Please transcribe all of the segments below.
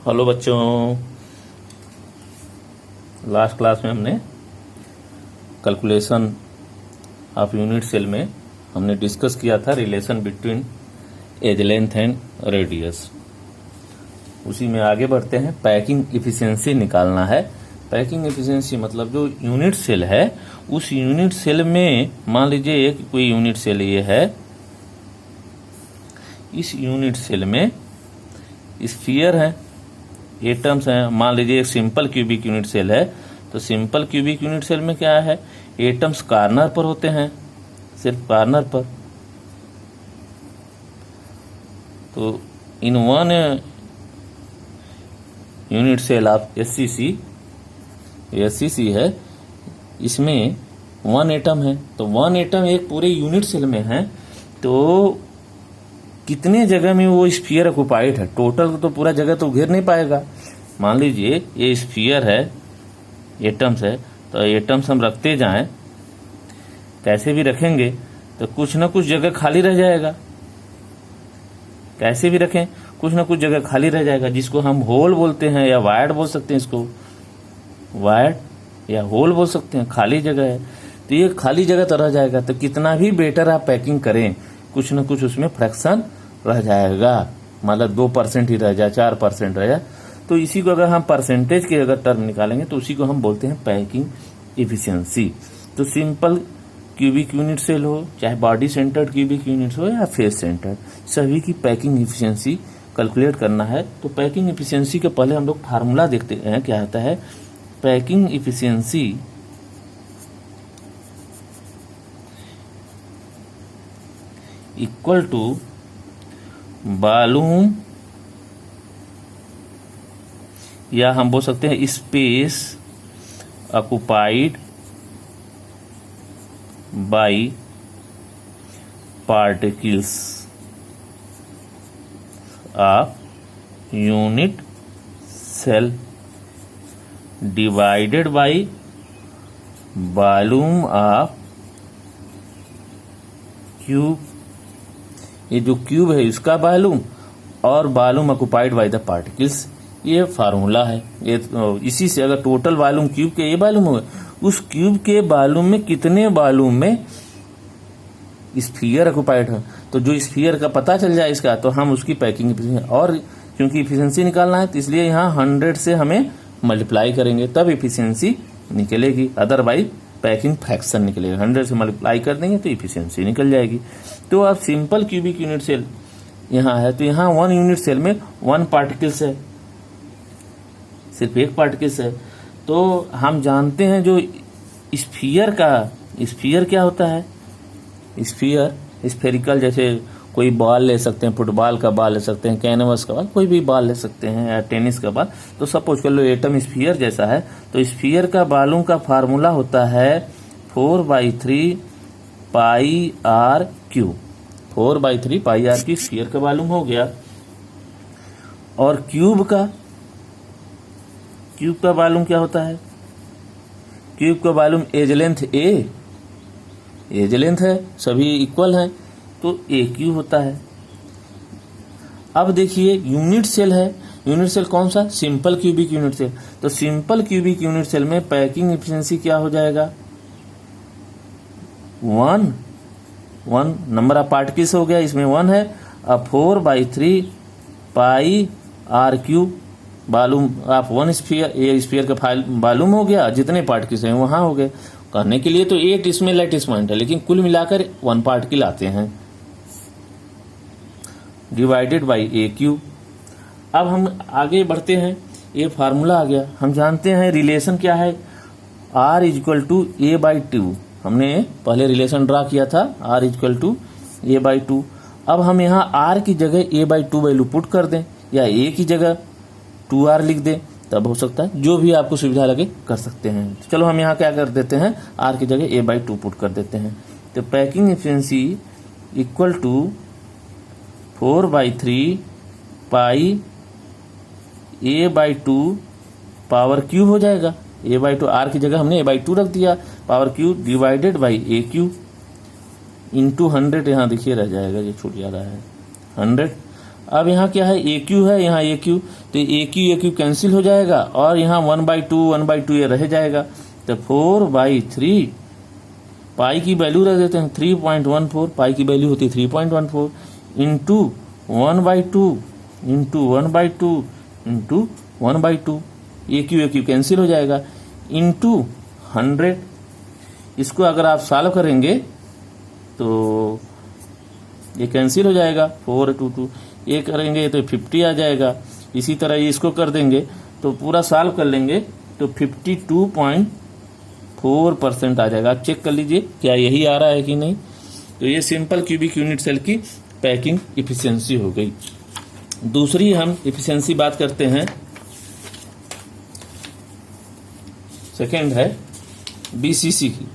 Hello बच्चों, last class में हमने कैलकुलेशन ऑफ यूनिट सेल में हमने डिस्कस किया था relation between edge length and radius. उसी में आगे बढ़ते हैं। पैकिंग इफिशिएंसी निकालना है। पैकिंग इफिशिएंसी मतलब जो यूनिट सेल है उस यूनिट सेल में मान लीजिए एक कोई यूनिट सेल ये है, इस यूनिट सेल में स्फीयर है, एटम्स हैं। मान लीजिए एक सिंपल क्यूबिक यूनिट सेल है, तो सिंपल क्यूबिक यूनिट सेल में क्या है, एटम्स कॉर्नर पर होते हैं, सिर्फ कॉर्नर पर। तो in one unit cell of SCC है, इसमें वन एटम है। तो वन एटम एक पूरे यूनिट सेल में है, तो कितने जगह में वो स्फीयर ऑक्युपाइड है, टोटल तो पूरा जगह तो घेर नहीं पाएगा। मान लीजिए ये स्फीयर है, एटम्स है, तो एटम्स हम रखते जाएं, कैसे भी रखेंगे तो कुछ ना कुछ जगह खाली रह जाएगा। कैसे भी रखें कुछ ना कुछ जगह खाली रह जाएगा, जिसको हम होल बोलते हैं या वायड बोल सकते हैं। इसको वायड या होल बोल सकते हैं, खाली जगह है। तो ये खाली जगह तो रह जाएगा, तो कितना भी बेटर आप पैकिंग करें कुछ न कुछ उसमें फ्रैक्शन रह जाएगा। मतलब 2% ही रह जाए, 4% रह जाए, तो इसी को अगर हम परसेंटेज के अगर टर्म निकालेंगे तो उसी को हम बोलते हैं पैकिंग इफिशिएंसी। तो सिंपल क्यूबिक यूनिट सेल हो, चाहे बॉडी सेंटर्ड क्यूबिक यूनिट हो या फेस सेंटर्ड, सभी की पैकिंग इफिशिएंसी कैलकुलेट करना है। तो पैकिंग इफिशिएंसी के पहले हम लोग फार्मूला देखते हैं क्या आता है। Packing efficiency equal to volume, या हम बोल सकते हैं space occupied by particles of unit cell divided by volume of cube. ये जो क्यूब है इसका वॉल्यूम और volume occupied by the particles, ये फार्मूला है। ये इसी से अगर टोटल वॉल्यूम क्यूब के ये वॉल्यूम हो, उस क्यूब के वॉल्यूम में कितने वॉल्यूम में स्फीयर ऑक्युपाइड है, तो जो स्फीयर का पता चल जाए इसका, तो हम उसकी पैकिंग इफिशिएंसी, और क्योंकि इफिशिएंसी निकालना है तो इसलिए यहाँ 100 से हमें मल्टीप्लाई करेंगे तब इफिशिएंसी निकलेगी, अदरवाइज पैकिंग फ्रैक्शन निकलेगा। 100 से मल्टीप्लाई कर देंगे तो इफिशिएंसी निकल जाएगी। तो अब सिंपल क्यूबिक यूनिट सेल यहाँ है, तो यहाँ 1 यूनिट सेल में 1 पार्टिकल्स है, सिर्फ एक पार्टिकल्स है। तो हम जानते हैं जो स्फीयर क्या होता है, स्फीयर स्फेरिकल, जैसे कोई बॉल ले सकते हैं, फुटबॉल का बॉल ले सकते हैं, कैनवस का बॉल, कोई भी बॉल ले सकते हैं, या टेनिस का बॉल। तो सपोज कर लो एटम स्फीयर जैसा है, तो स्फीयर का वॉल्यूम का फार्मूला होता है 4/3 pi r cube. 4/3 pi r cube sphere का वॉल्यूम हो गया। और क्यूब का वॉल्यूम क्या होता है, क्यूब का वॉल्यूम एज लेंथ है, सभी इक्वल हैं, तो ए क्यू होता है। अब देखिए यूनिट सेल है, यूनिट सेल कौन सा, सिंपल क्यूबिक यूनिट सेल। तो सिंपल क्यूबिक यूनिट सेल में पैकिंग इफिशिएंसी क्या हो जाएगा, 1 नंबर ऑफ पार्टिकल्स हो गया, इसमें 1 है। अब 4/3 pi r cube volume of 1 sphere, ये स्फीयर का वॉल्यूम हो गया, जितने पार्टिकल्स हैं वहां हो गए। करने के लिए तो 8 इसमें लेटेस्ट पॉइंट है, लेकिन कुल मिलाकर 1 पार्टिकल आते हैं, डिवाइडेड बाय ए क्यू। अब हम आगे बढ़ते हैं, ये फार्मूला आ गया। हम जानते हैं रिलेशन क्या है, R = A/2। हमने पहले रिलेशन ड्रा किया था, R = A/2। अब हम यहाँ R की जगह A/2 वैल्यू पुट कर दें, या A की जगह 2R लिख दें, तब हो सकता है, जो भी आपको सुविधा लगे कर सकते हैं। तो चलो हम यहाँ क्या कर देते हैं, R की जगह A/2 पुट कर देते हैं। तो packing efficiency equal to 4/3 pi A/2 power cube हो जाएगा। A/2 R की जगह हमने A/2 रख दिया, power cube divided by A Q into 100, यहाँ देखिए रह जाएगा, ये छूट जा रहा है 100। अब यहाँ क्या है, ए क्यू है, यहाँ ए क्यू, तो ए क्यू कैंसिल हो जाएगा और यहाँ 1/2 ये रह जाएगा। तो 4/3 पाई की वैल्यू रख देते हैं 3.14, पाई की वैल्यू होती है 3.14 इंटू 1/2 इंटू 1/2 इंटू 1/2, ए क्यू कैंसिल हो जाएगा, इंटू 100। इसको अगर आप सॉल्व करेंगे तो ये कैंसिल हो जाएगा, 4×2 ये करेंगे तो 50 आ जाएगा। इसी तरह ये इसको कर देंगे तो पूरा सॉल्व कर लेंगे तो 52.4% आ जाएगा। आप चेक कर लीजिए क्या यही आ रहा है कि नहीं। तो ये सिंपल क्यूबिक यूनिट सेल की पैकिंग इफिशियंसी हो गई। दूसरी हम इफिशियंसी बात करते हैं, सेकंड है बीसीसी की,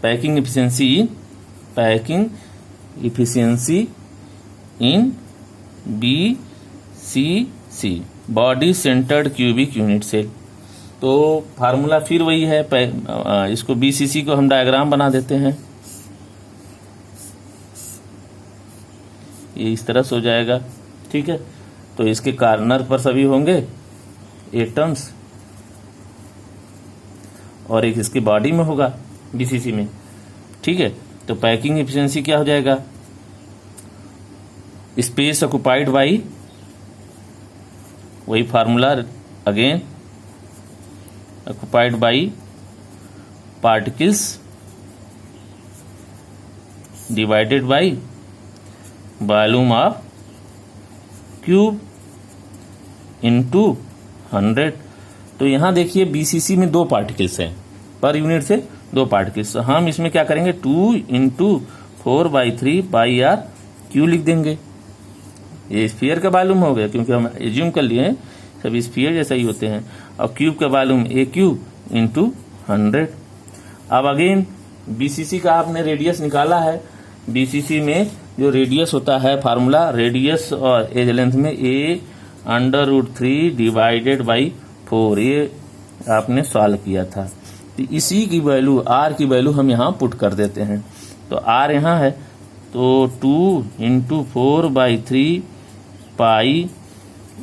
packing efficiency in BCC, body centred cubic unit cell. तो फार्मूला फिर वही है, इसको बीसीसी को हम डायग्राम बना देते हैं, ये इस तरह से हो जाएगा, ठीक है। तो इसके कार्नर पर सभी होंगे एटम्स और एक इसकी बॉडी में होगा बीसीसी में, ठीक है। तो पैकिंग एफिशिएंसी क्या हो जाएगा, स्पेस ऑक्युपाइड बाई, वही formula again, occupied by particles divided by volume of cube into 100। तो यहां देखिए बीसीसी में 2 पार्टिकल्स हैं, पर यूनिट से 2 पार्टिकल्स, तो हम इसमें क्या करेंगे 2 × 4/3 पाई आर क्यू लिख देंगे। ये स्फीयर का वॉल्यूम हो गया, क्योंकि हम एज्यूम कर लिए हैं सभी स्फीयर जैसा ही होते हैं, और क्यूब का वॉल्यूम ए क्यू इंटू 100। अब अगेन बीसीसी का आपने रेडियस निकाला है, बीसीसी में जो रेडियस होता है फार्मूला, रेडियस और एज लेंथ में a√3 डिवाइडेड बाई 4, ये आपने सॉल्व किया था। तो इसी की वैल्यू आर की वैल्यू हम यहाँ पुट कर देते हैं। तो आर यहाँ है, तो 2 × 4/3 पाई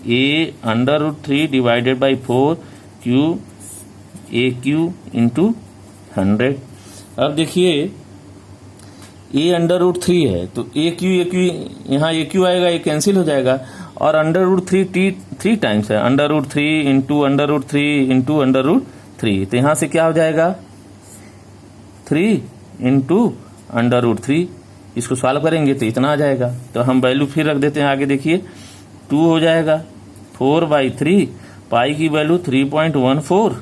a√3 divided by 4 Q A Q into 100। अब देखिए a√3 है तो ए क्यू यहाँ ए क्यू आएगा, ये कैंसिल हो जाएगा, और √3 3 टाइम्स है, √3 इंटू √3 इंटू √3, तो यहाँ से क्या हो जाएगा 3 × √3। इसको सॉल्व करेंगे तो इतना आ जाएगा। तो हम वैल्यू फिर रख देते हैं आगे, देखिए 2 हो जाएगा 4/3 पाई की वैल्यू 3.14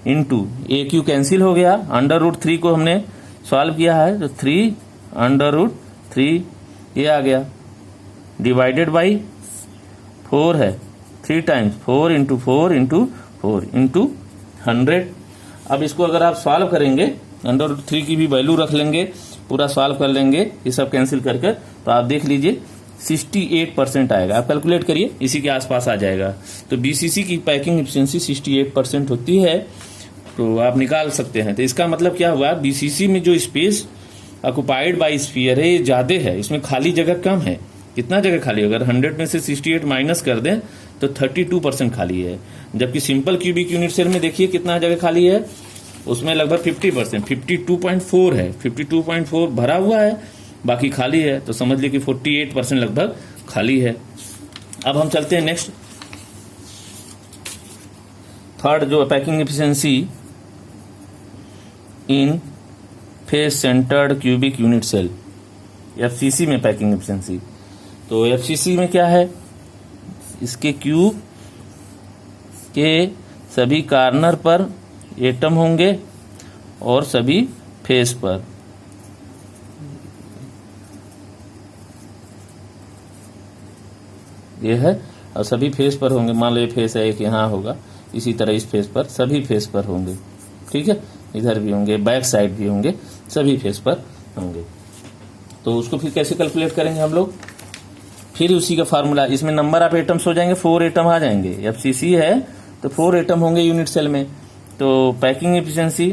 इंटू ए क्यू कैंसिल हो गया, √3 को हमने सॉल्व किया है तो 3 √3 ये आ गया, डिवाइडेड बाई 4 है 3 टाइम्स, 4 × 4 × 4 इंटू 100। अब इसको अगर आप सॉल्व करेंगे, √3 की भी वैल्यू रख लेंगे, पूरा सॉल्व कर लेंगे ये सब कैंसिल कर कर, तो आप देख लीजिए 68% आएगा। आप कैलकुलेट करिए, इसी के आसपास आ जाएगा। तो बीसीसी की पैकिंग एफिशिएंसी 68% होती है, तो आप निकाल सकते हैं। तो इसका मतलब क्या हुआ, बीसीसी में जो स्पेस ऑक्युपाइड बाय स्फीयर है ये ज्यादा है, इसमें खाली जगह कम है। कितना जगह खाली है, अगर 100 में से 68 माइनस कर दें तो 32% खाली है। जबकि सिंपल क्यूबिक यूनिट सेल में देखिए कितना जगह खाली है, उसमें लगभग 50%, 52.4 है, 52.4 भरा हुआ है, बाकी खाली है। तो समझ लीजिए कि 48% लगभग खाली है। अब हम चलते हैं नेक्स्ट, थर्ड जो packing efficiency in face centred cubic unit cell, FCC में पैकिंग एफिशिएंसी। तो एफसीसी में क्या है, इसके क्यूब के सभी कार्नर पर एटम होंगे और सभी फेस पर ये है, और सभी फेस पर होंगे। मान लो ये फेस है, एक यहाँ होगा, इसी तरह इस फेस पर, सभी फेस पर होंगे, ठीक है। इधर भी होंगे, बैक साइड भी होंगे, सभी फेस पर होंगे। तो उसको फिर कैसे कैलकुलेट करेंगे हम लोग, फिर उसी का फार्मूला, इसमें नंबर ऑफ एटम्स हो जाएंगे, 4 एटम आ जाएंगे। एफसीसी है तो 4 एटम होंगे यूनिट सेल में। तो पैकिंग एफिशिएंसी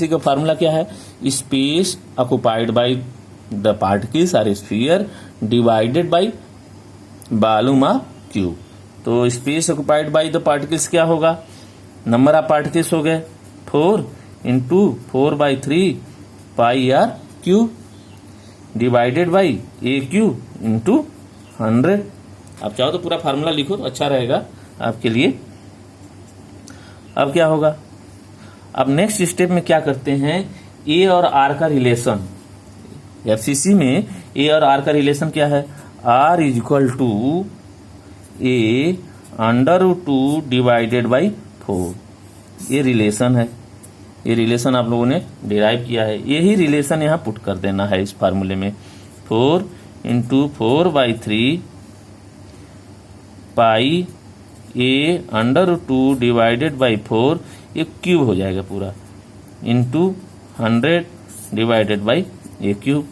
का फार्मूला क्या है, space occupied by the particles or sphere divided by volume of cube. तो space occupied by the particles क्या होगा, नंबर ऑफ पार्टिकल्स हो गए 4 into 4/3 pi r cube divided by a cube into 100। आप चाहो तो पूरा फार्मूला लिखो तो अच्छा रहेगा आपके लिए। अब क्या होगा, अब नेक्स्ट स्टेप में क्या करते हैं, ए और आर का रिलेशन। एफसीसी में ए और आर का रिलेशन क्या है, R is equal to a √2 divided by 4। ये रिलेशन है, ये रिलेशन आप लोगों ने डिराइव किया है, यही रिलेशन यहाँ पुट कर देना है इस फार्मूले में। 4 into 4/3 pi A √2 divided by 4, ये क्यूब हो जाएगा पूरा, into 100 divided by a cube.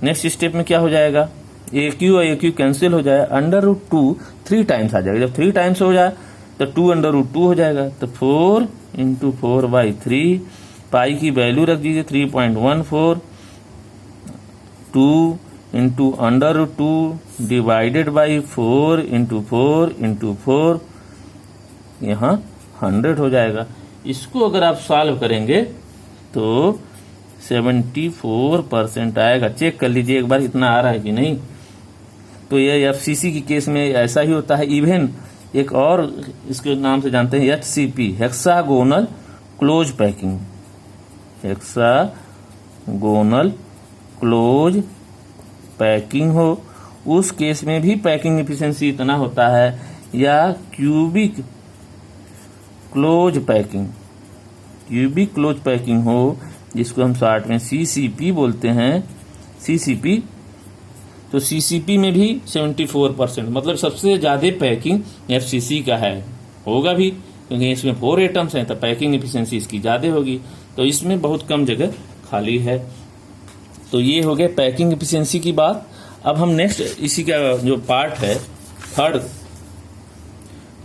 Next step में क्या हो जाएगा, ए क्यू और ए क्यू कैंसिल हो जाए, √2 3 टाइम्स आ जाएगा। जब 3 टाइम्स हो जाए तो 2 हो जाएगा। तो 4 इंटू 4/3 पाई की वैल्यू रख दीजिए 3.14, 2 इंटू √2 डिवाइडेड बाई 4 इंटू 4 यहाँ 100 हो जाएगा। इसको अगर आप सॉल्व करेंगे तो 74% आएगा। चेक कर लीजिए एक बार इतना आ रहा है कि नहीं। तो ये एफसीसी की केस में ऐसा ही होता है। इवन एक और इसके नाम से जानते हैं HCP, hexagonal close packing. Hexagonal close packing हो, उस केस में भी पैकिंग एफिशिएंसी इतना होता है। या क्यूबिक क्लोज पैकिंग हो, जिसको हम शॉर्ट में CCP बोलते हैं, CCP। तो CCP में भी 74%, मतलब सबसे ज्यादा पैकिंग FCC का है, होगा भी क्योंकि इसमें 4 एटम्स हैं, तो पैकिंग एफिशिएंसी इसकी ज्यादा होगी। तो इसमें बहुत कम जगह खाली है। तो ये हो गया पैकिंग एफिशिएंसी की बात। अब हम नेक्स्ट इसी का जो पार्ट है थर्ड,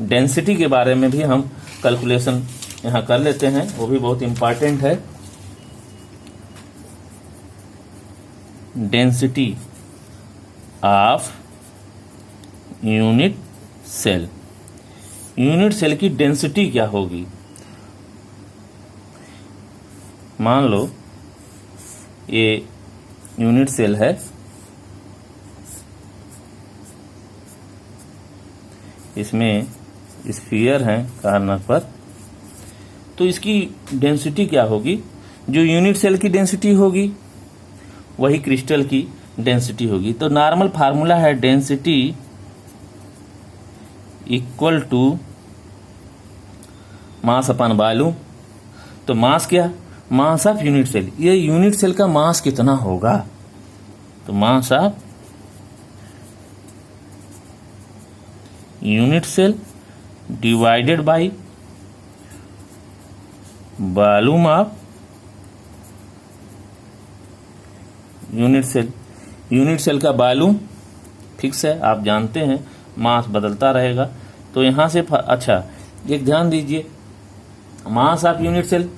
डेंसिटी के बारे में भी हम कैलकुलेशन यहाँ कर लेते हैं, वो भी बहुत इंपॉर्टेंट है। Density of unit cell. Unit cell की डेंसिटी क्या होगी, मान लो ये यूनिट सेल है, इसमें स्फीयर है कॉर्नर पर, तो इसकी डेंसिटी क्या होगी, जो यूनिट सेल की डेंसिटी होगी वही क्रिस्टल की डेंसिटी होगी। तो नॉर्मल फार्मूला है density equal to mass upon volume. तो मास क्या, मास ऑफ यूनिट सेल। ये यूनिट सेल का मास कितना होगा, तो mass of unit cell divided by volume of unit cell. Unit cell का वॉल्यूम फिक्स है, आप जानते हैं, मास बदलता रहेगा। तो यहां से अच्छा एक ध्यान दीजिए, मास ऑफ यूनिट सेल,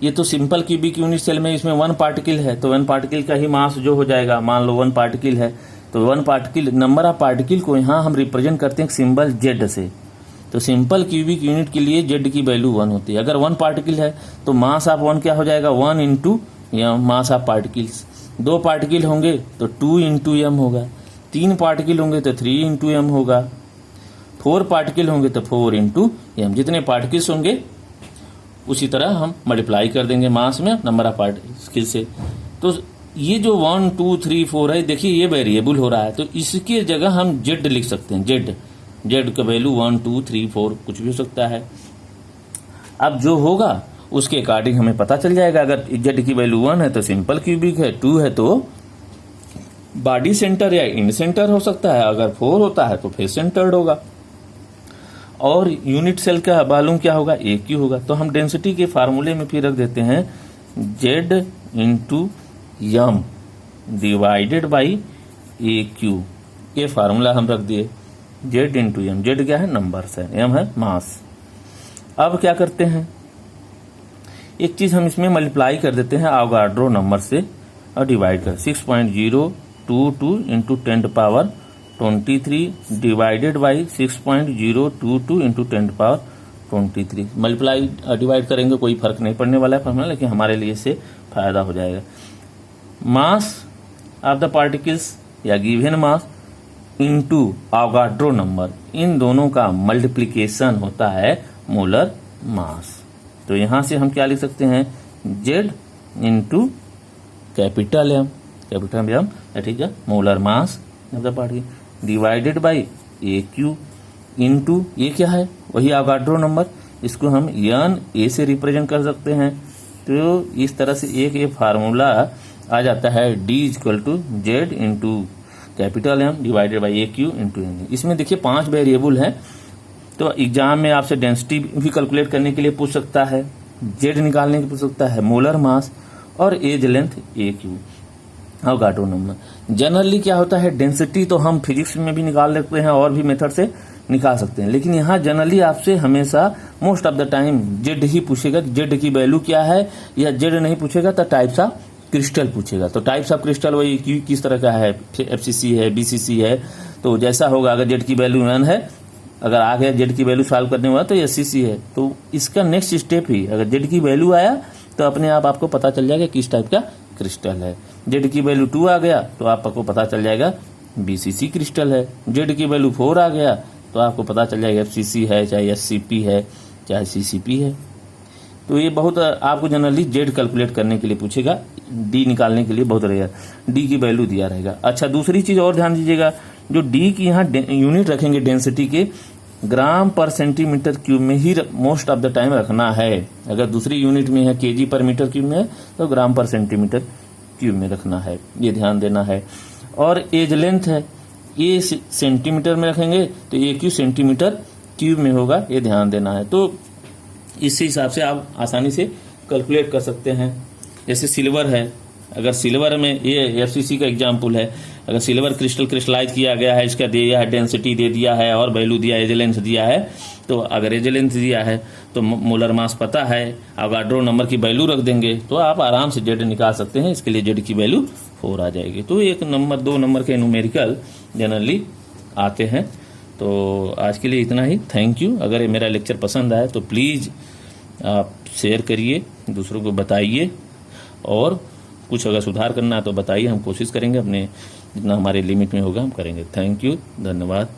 ये तो सिंपल क्यूबिक यूनिट सेल में इसमें 1 पार्टिकल है, तो 1 पार्टिकल का ही मास जो हो जाएगा, मान लो 1 पार्टिकल है, तो 1 पार्टिकल, नंबर ऑफ पार्टिकल को यहां हम रिप्रेजेंट करते हैं सिंबल Z से। तो सिंपल क्यूबिक यूनिट के लिए Z की वैल्यू 1 होती है। अगर 1 पार्टिकल है तो मास ऑफ 1 क्या हो जाएगा, 1 into mass of particles. 2 particle होंगे तो 2 इंटू m होगा, 3 पार्टिकल होंगे तो 3 इंटू m होगा, 4 पार्टिकल होंगे तो 4 इंटू m। जितने पार्टिकल्स होंगे उसी तरह हम मल्टीप्लाई कर देंगे मास में नंबर ऑफ पार्टिकल से। तो ये जो 1 2 3 4 है, देखिए ये वेरिएबल हो रहा है, तो इसके जगह हम Z लिख सकते हैं। Z का वैल्यू 1 2 3 4 कुछ भी हो सकता है। अब जो होगा उसके अकॉर्डिंग हमें पता चल जाएगा। अगर Z की वैल्यू 1 है तो सिंपल क्यूबिक है, 2 है तो बॉडी सेंटर या इन सेंटर हो सकता है, अगर 4 होता है तो फेस सेंटर्ड होगा। और यूनिट सेल का वॉल्यूम क्या होगा, AQ होगा। तो हम डेंसिटी के फार्मूले में फिर रख देते हैं Z into m divided by AQ। ये फार्मूला हम रख दिए, Z इंटू m। Z क्या है, नंबर्स है, m है मास। अब क्या करते हैं, एक चीज हम इसमें मल्टीप्लाई कर देते हैं अवोगाड्रो नंबर से और डिवाइड कर 6.022 into 10⁻⁴ 23 divided by 6.022 into 10⁻23। Multiply divide करेंगे कोई फर्क नहीं पड़ने वाला है फॉर्मूला, लेकिन हमारे लिए इससे फायदा हो जाएगा। मास ऑफ द पार्टिकल्स या given mass into Avogadro number, इन दोनों का मल्टीप्लिकेशन होता है मोलर मास। तो यहां से हम क्या लिख सकते हैं, Z into capital M that is molar mass of the particle divided by AQ into, ये क्या है, वही अवोगाड्रो नंबर, इसको हम NA से रिप्रेजेंट कर सकते हैं। तो इस तरह से एक ये फार्मूला आ जाता है D equal to Z into capital M divided by AQ into NA। इसमें देखिए 5 वेरिएबल हैं, तो एग्जाम में आपसे डेंसिटी भी कैलकुलेट करने के लिए पूछ सकता है, Z निकालने के लिए पूछ सकता है, मोलर मास और edge length AQ Avogadro number. Generally क्या होता है, डेंसिटी तो हम फिजिक्स में भी निकाल लेते हैं और भी मेथड से निकाल सकते हैं, लेकिन यहाँ जनरली आपसे हमेशा most of the time Z ही पूछेगा, Z की वैल्यू क्या है, या Z नहीं पूछेगा तो टाइप्स ऑफ क्रिस्टल पूछेगा। तो टाइप्स ऑफ क्रिस्टल वही किस तरह का है, FCC है, BCC है, तो जैसा होगा, अगर Z की वैल्यू 1 है, अगर आ गया Z की वैल्यू सॉल्व करने हुआ तो SCC है। तो इसका नेक्स्ट स्टेप ही, अगर Z की वैल्यू आया तो अपने आप आपको पता चल जाएगा किस टाइप का क्रिस्टल है। Z की वैल्यू 2 आ गया तो आपको पता चल जाएगा BCC क्रिस्टल है। Z की वैल्यू 4 आ गया तो आपको पता चल जाएगा FCC है, चाहे SCP है, चाहे CCP है। तो ये बहुत आपको जनरली Z कैलकुलेट करने के लिए पूछेगा, D निकालने के लिए बहुत रेयर D की वैल्यू दिया रहेगा। अच्छा, दूसरी चीज और ध्यान दीजिएगा, जो D की यहाँ यूनिट रखेंगे डेंसिटी के, ग्राम पर सेंटीमीटर क्यूब में ही मोस्ट ऑफ द टाइम रखना है। अगर दूसरी यूनिट में है kg पर मीटर क्यूब में है तो ग्राम पर सेंटीमीटर क्यूब में रखना है, ये ध्यान देना है। और एज लेंथ है, ये सेंटीमीटर में रखेंगे तो AQ सेंटीमीटर क्यूब में होगा, ये ध्यान देना है। तो इस हिसाब से आप आसानी से कैलकुलेट कर सकते हैं। जैसे सिल्वर है, अगर सिल्वर में ये FCC का एग्जाम्पल है, अगर सिल्वर क्रिस्टल क्रिस्टलाइज किया गया है, इसका दिया है डेंसिटी दे दिया है और वैल्यू दिया, एज लेंथ दिया है, तो अगर एज लेंथ दिया है तो मोलर मास पता है, अवोगाड्रो नंबर की वैल्यू रख देंगे तो आप आराम से Z निकाल सकते हैं। इसके लिए Z की वैल्यू 4 आ जाएगी। तो 1 नंबर 2 नंबर के न्यूमेरिकल जनरली आते हैं। तो आज के लिए इतना ही, थैंक यू। अगर ये मेरा लेक्चर पसंद आए तो प्लीज़ आप शेयर करिए, दूसरों को बताइए, और कुछ अगर सुधार करना है तो बताइए, हम कोशिश करेंगे, अपने जितना हमारे लिमिट में होगा हम करेंगे। थैंक यू, धन्यवाद।